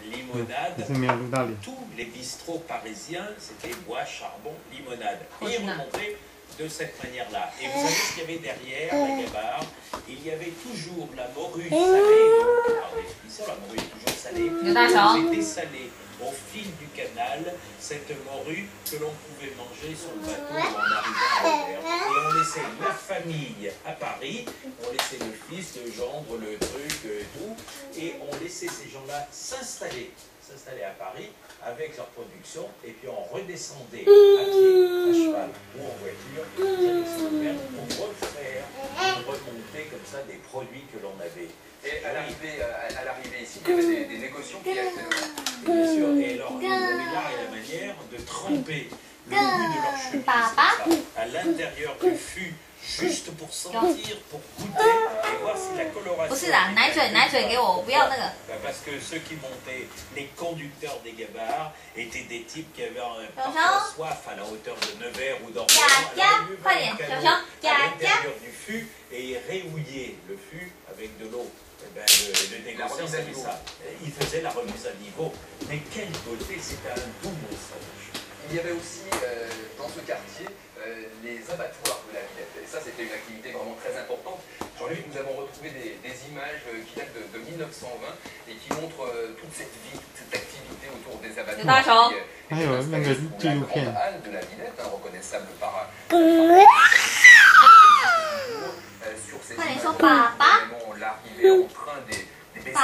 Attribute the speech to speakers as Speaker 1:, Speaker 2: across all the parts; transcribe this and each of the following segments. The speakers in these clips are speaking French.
Speaker 1: limonade.
Speaker 2: Tous les bistrots parisiens, c'était bois, charbon, limonade. Et on montrait de cette manière-là. Et vous savez ce qu'il y avait derrière la gabarre? Il y avait toujours la morue salée. Alors, la morue est toujours salée. C'était dessalé au fil du canal, cette morue que l'on pouvait manger sur le bateau en arrivant à Anvers. Et on laissait la famille à Paris, on laissait le fils, le gendre, le truc, tout, et on laissait ces gens-là s'installer à Paris avec leur production, et puis on redescendait à pied, à cheval ou en voiture, pour refaire, pour remonter comme ça des produits que l'on avait.
Speaker 3: Et à l'arrivée ici, il y avait des négociants qui achetaient le vin.
Speaker 2: Bien sûr, et alors ils avaient l'art et la manière de tremper le bout de leur chemise à l'intérieur du fût, juste pour sentir, pour goûter et voir si la coloration... Parce que ceux qui montaient, les conducteurs des gabarres, étaient des types qui avaient parfois soif à la hauteur de Nevers ou d'Orléans. À l'intérieur du fût et ils réhouillaient le fût avec de l'eau. Le négociant, c'était ça. Il faisait la remise à niveau. Mais quelle beauté, c'était un doux mensonge.
Speaker 3: Il y avait aussi dans ce quartier les abattoirs de la Villette. Et ça, c'était une activité vraiment très importante. Jean-Luc, nous avons retrouvé des images qui datent de 1920 et qui montrent toute cette vie, toute cette activité autour des abattoirs. La grande halle de la Villette, reconnaissable par sur ces images, l'arrivée en train des bistrots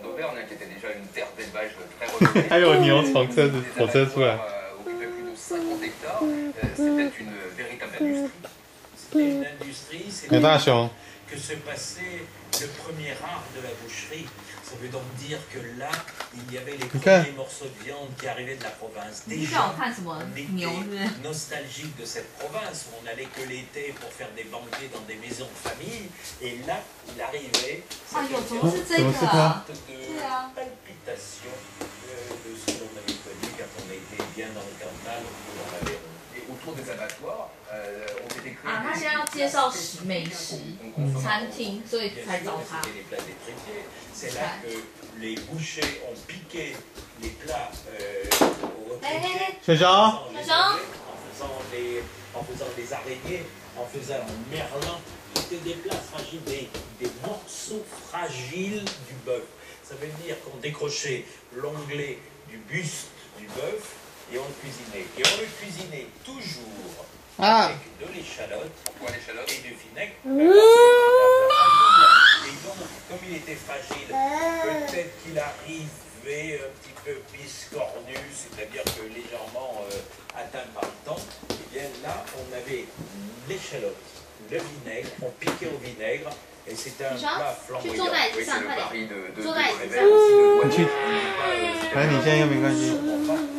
Speaker 3: d'Auvergne, qui était déjà une terre d'élevage très renommée.
Speaker 1: 还有牛从车子火车出来。
Speaker 3: occupait plus de 50 hectares. C'était une véritable industrie.
Speaker 2: C'était une industrie, c'était que se passait le premier art de la boucherie. Ça veut donc dire que là, il y avait les premiers morceaux de viande qui arrivaient de la province. Déjà, on était nostalgique de cette province où on n'allait que l'été pour faire des banquets dans des maisons de famille. Et là, il arrivait cette palpitation de ce qu'on avait connu quand on était bien dans le Cantal.
Speaker 3: Et autour des abattoirs, ont été créés
Speaker 4: 他现在要介绍美食餐厅，所以才找他。
Speaker 2: C'est là que les bouchers ont piqué les plats au en faisant des araignées, en faisant un merlin. C'était des plats fragiles, des morceaux fragiles du bœuf. Ça veut dire qu'on décrochait l'onglet du buste du bœuf et on le cuisinait. Et on le cuisinait toujours avec de l'échalote et du vinaigre. Et donc, comme il était fragile, peut-être qu'il arrivait un petit peu biscornu, c'est-à-dire que légèrement atteint par le temps. Et bien là, on avait l'échalote, le vinaigre, on piquait au vinaigre, et c'était un plat flamboyant.
Speaker 3: Oui, c'est le pari de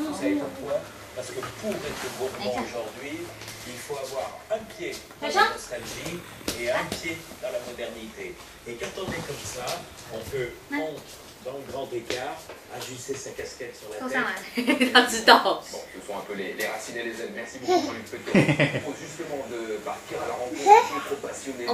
Speaker 2: Vous savez pourquoi? Parce que pour être gourmand aujourd'hui, il faut avoir un pied dans la nostalgie et un pied dans la modernité. Et quand on est comme ça, on peut monter dans le grand écart, ajuster sa casquette sur la tête.
Speaker 3: Bon, ce sont un peu les racines et les ailes. Merci beaucoup, Jean-Luc Petit. Il faut justement de partir à la rencontre d'autres passionnés. À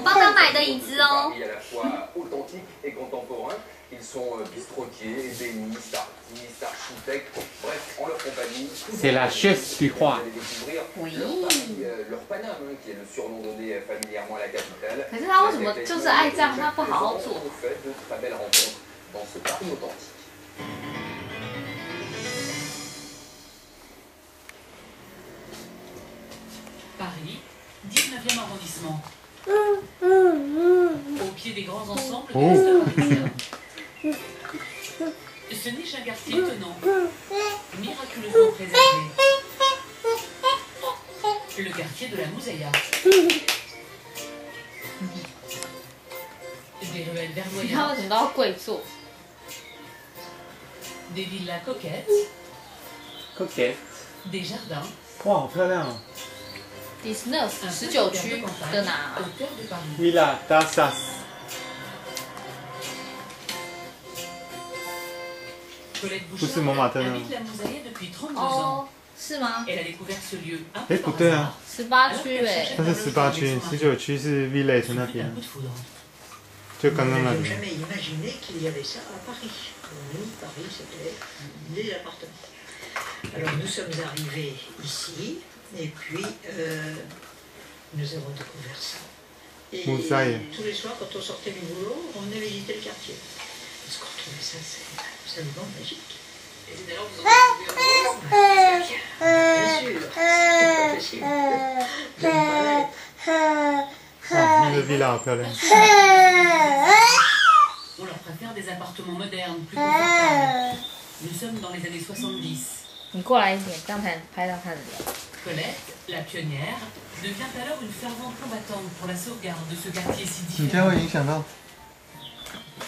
Speaker 3: la fois authentique et contemporain. Ils sont bistrotiers, ébénistes, artistes, architectes, bref, en leur compagnie.
Speaker 1: C'est la chef du roi.
Speaker 3: Vous allez découvrir leur Paname, qui est le surnom donné familièrement à la capitale. On fait de très belles rencontres dans ce Paris authentique.
Speaker 5: Paris, 19e arrondissement. Au pied des grands ensembles de l'Est parisien. Ce n'est qu'un quartier étonnant, miraculeusement préservé. Le quartier de la Mouzaïa. Des ruelles verdoyantes. Des villas coquettes. Des jardins.
Speaker 1: 哇，好漂亮哦
Speaker 4: 19区的哪
Speaker 1: ！Villa Dassas。 不是蒙马特呢？
Speaker 4: 哦，是吗？
Speaker 1: 哎，不对啊
Speaker 4: ，18区哎，
Speaker 1: 它是18区，19区是 Village 那边。就刚刚那里。
Speaker 6: n'avions jamais imaginé qu'il y avait ça à Paris. Pour nous, Paris, c'était des appartements. Alors nous sommes arrivés ici, et puis nous avons découvert ça. Et tous les soirs, quand on sortait du boulot, on venait visiter le quartier. Parce qu'on trouvait ça, c'est absolument magique.
Speaker 5: Et d'ailleurs, vous en avez trouvé
Speaker 6: Bien sûr, c'est pas possible. J'aime pas
Speaker 1: 那个 villa 好漂亮。
Speaker 5: On leur préfère des appartements modernes, plus confortables. Nous sommes dans les années 70.
Speaker 4: 你过来一点，这样才能拍到他的脸。
Speaker 5: Colette, la pionnière, devient alors une fervente combattante pour la sauvegarde de ce quartier si
Speaker 1: 你这样
Speaker 5: différent.
Speaker 1: 会影响到。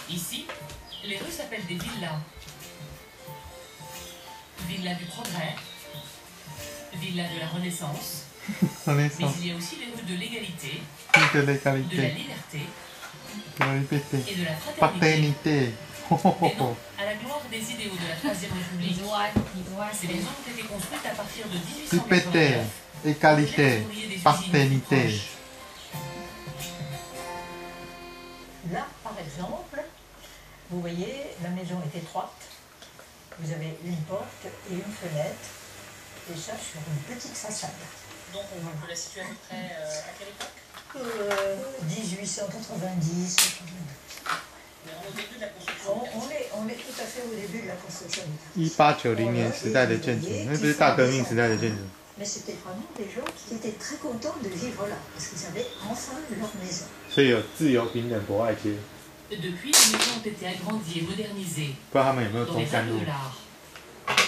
Speaker 5: Ici, les rues s'appellent des villas. Villa du progrès, villa de la Renaissance, mais il y a aussi les rues de l'égalité, de la liberté et de la fraternité. Et non, à la gloire des idéaux de la Troisième République. Ces maisons ont été construites à partir de 1889.
Speaker 1: égalité, fraternité.
Speaker 6: Là, par exemple, vous voyez, la maison est étroite. Vous avez une porte et une fenêtre, et ça sur une petite façade.
Speaker 5: Donc on peut la situer à peu près à quelle époque
Speaker 6: 1890.
Speaker 5: Mais au début de la construction.
Speaker 6: On est tout à fait au début de la construction.
Speaker 1: 1890年时代的建筑，那不是大革命时代的建筑。
Speaker 6: Mais c'était vraiment des gens qui étaient très contents de vivre là, parce qu'ils avaient enfin leur maison.
Speaker 1: 所以有自由、平等、博爱街。
Speaker 5: Depuis, les maisons ont été agrandies et modernisées.
Speaker 1: 不知道他们有没有
Speaker 5: Dans
Speaker 1: 中
Speaker 5: les
Speaker 1: 山
Speaker 5: tableaux
Speaker 1: 路
Speaker 5: de？ l'art.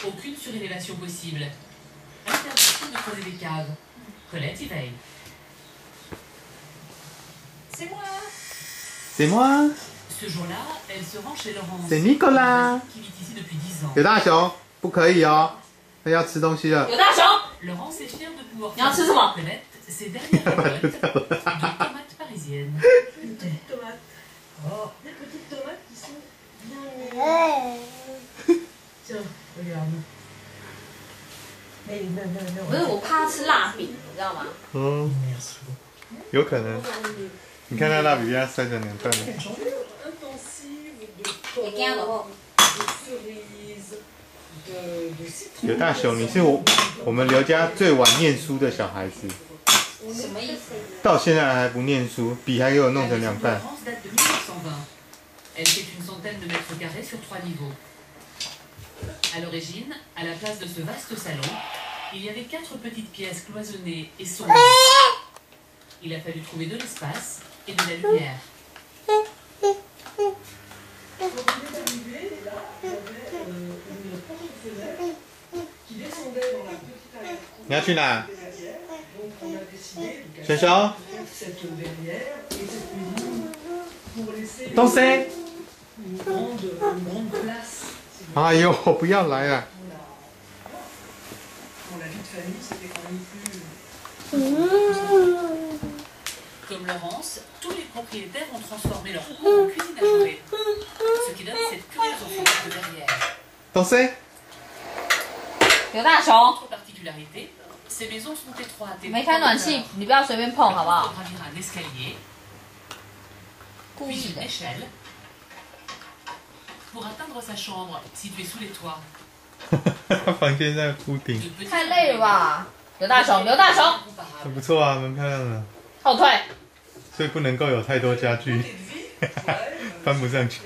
Speaker 5: Aucune surélévation possible. Interdiction de creuser des caves. Colette y veille. C'est moi.
Speaker 1: C'est moi.
Speaker 5: Ce jour-là, elle se rend chez Laurence.
Speaker 1: C'est Nicolas.
Speaker 5: Qui vit ici depuis 10 ans.
Speaker 1: 有大熊，不可以哦，他要吃东西了。
Speaker 4: 有大熊，
Speaker 5: Laurence est fière de pouvoir
Speaker 4: Viens,
Speaker 5: faire
Speaker 4: c'est moi.
Speaker 5: Colette ses dernières récoltes de tomates parisiennes.
Speaker 6: Une petite tomate. Oh, des petites tomates qui sont bien. Tiens, regarde. Mais
Speaker 4: 不是我怕他吃蜡饼，你知道吗？
Speaker 1: 嗯，有可能。你看那蜡笔被他摔成两半了。
Speaker 4: 会惊的吼。
Speaker 1: 有大熊，你是我们刘家最晚念书的小孩子，
Speaker 4: 什么意思？
Speaker 1: 到现在还不念书，笔还给我弄成两半。
Speaker 5: Laurence date de 1920. Elle fait une centaine de mètres carrés sur 3 niveaux. À l'origine, à la place de ce vaste salon, il y avait 4 petites pièces cloisonnées et sombres. Il a fallu trouver de l'espace et de la lumière.
Speaker 1: Tu vas où là？ 熊熊，东西。哎呦，不要来了。
Speaker 5: Comme Laurence, tous les propriétaires ont transformé leur cour en cuisine à jouer, ce qui donne cette curieuse ensemble de verrière.
Speaker 1: 东西。
Speaker 4: 有大熊，
Speaker 5: Autre particularité, ces maisons sont étroites et
Speaker 4: 没开暖气，你不要随便碰好不好？
Speaker 5: gravir un escalier,
Speaker 4: 故
Speaker 5: puis
Speaker 4: 意
Speaker 5: une
Speaker 4: 的。
Speaker 5: échelle, pour atteindre sa chambre située sous les toits.
Speaker 1: 他房间在屋顶，
Speaker 5: De petits
Speaker 4: 太累了吧？有大熊，有大熊，
Speaker 5: comparables.
Speaker 1: 很不错啊，蛮漂亮的。
Speaker 4: 后退。
Speaker 1: 所以不能够有太多家具，搬不上去。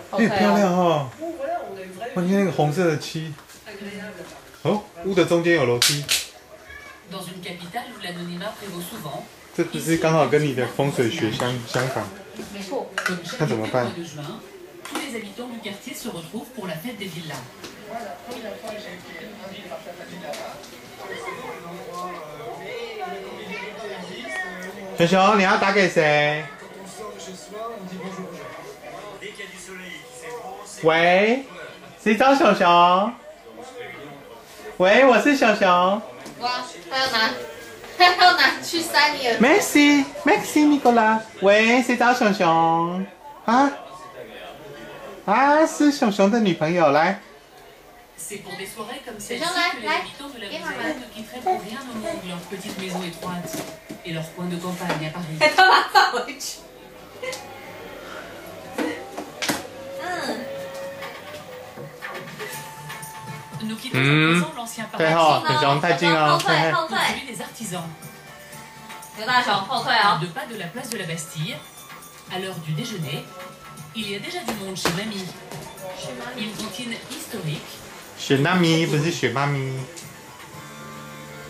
Speaker 4: 后
Speaker 1: 哎，漂
Speaker 4: 退哦。
Speaker 1: 亮哦！哇，你看那个红色的漆。哦，屋的中间有楼梯，
Speaker 5: Dans une capitale où l'anonymat prévaut souvent,
Speaker 1: 这不是刚好跟你的风水学相反？
Speaker 4: 没错。
Speaker 5: comme chaque
Speaker 1: 那怎么
Speaker 5: été
Speaker 1: 办
Speaker 5: au mois de juin, tous les habitants du quartier se retrouvent pour la fête des villas.
Speaker 1: 熊熊，你要打给谁？喂，谁找熊熊？喂，我是熊熊。
Speaker 4: 哇，他要拿去塞你耳。
Speaker 1: Maxi Nicolas。喂，谁找熊熊？是熊熊的女朋友，来。
Speaker 5: C'est pour des soirées comme
Speaker 4: C'est
Speaker 5: celle-ci
Speaker 4: Jean-Marc,
Speaker 5: que les
Speaker 4: là.
Speaker 5: habitants de la
Speaker 4: Viens,
Speaker 5: maison
Speaker 4: maman.
Speaker 5: ne quitteraient pour rien au monde leur petite maison étroite et leur coin de campagne à Paris. Nous quittons à présent l'ancien paradis, celui des artisans. À 2 pas de la place de la Bastille, à l'heure du déjeuner, il y a déjà du monde chez Mamie. Une cantine historique.
Speaker 1: Chez Nami, vous dites chez Mamie.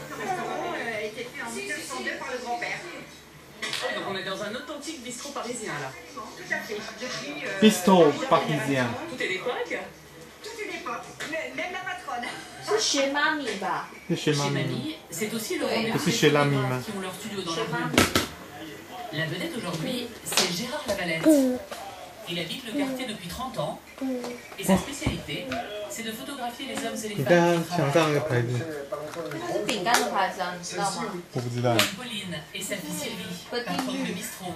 Speaker 7: Le restaurant a été fait en 1902 par le grand-père.
Speaker 5: Donc on est dans un authentique bistrot parisien là.
Speaker 7: Tout à fait. Depuis,
Speaker 1: Bistrot parisien.
Speaker 5: Tout est d'époque.
Speaker 7: toute une époque, même la patronne.
Speaker 4: C'est chez Mamie, bah.
Speaker 1: C'est chez
Speaker 5: Chez
Speaker 1: Mamie.
Speaker 5: Mamie, c'est aussi le rendez-vous
Speaker 1: C'est chez la mime.
Speaker 5: qui ont leur studio dans la rue. La vedette aujourd'hui, c'est Gérard Lavalette. Il habite le quartier depuis 30 ans et sa spécialité, c'est de photographier les hommes et les
Speaker 1: 你看
Speaker 5: femmes
Speaker 1: 墙
Speaker 5: qui
Speaker 1: 上
Speaker 5: travaillent.
Speaker 1: 那个牌子，
Speaker 4: 它是饼干的牌子啊，你知道吗？
Speaker 1: 我不知道。
Speaker 5: Comme Pauline et sa fille Sylvie, patronne de bistrot.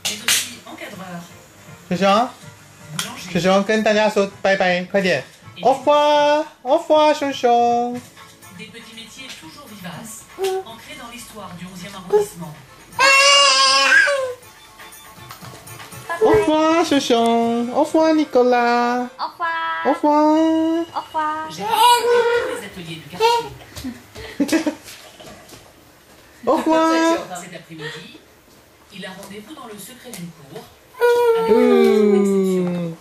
Speaker 5: Mais aussi encadreur,
Speaker 1: 小熊，小
Speaker 5: boulanger,
Speaker 1: 熊跟大家说拜拜，快点。au revoir，au revoir，熊熊。
Speaker 5: des petits métiers toujours vivaces, ancrés dans l'histoire du 11e arrondissement.
Speaker 1: au revoir，熊熊。au revoir，Nicolas。au
Speaker 4: revoir，
Speaker 1: au revoir。
Speaker 4: au revoir。
Speaker 5: J'ai visité tous les ateliers du quartier.
Speaker 1: au revoir。
Speaker 5: Cet après-midi, il a rendez-vous dans le secret d'une cour avec une exception.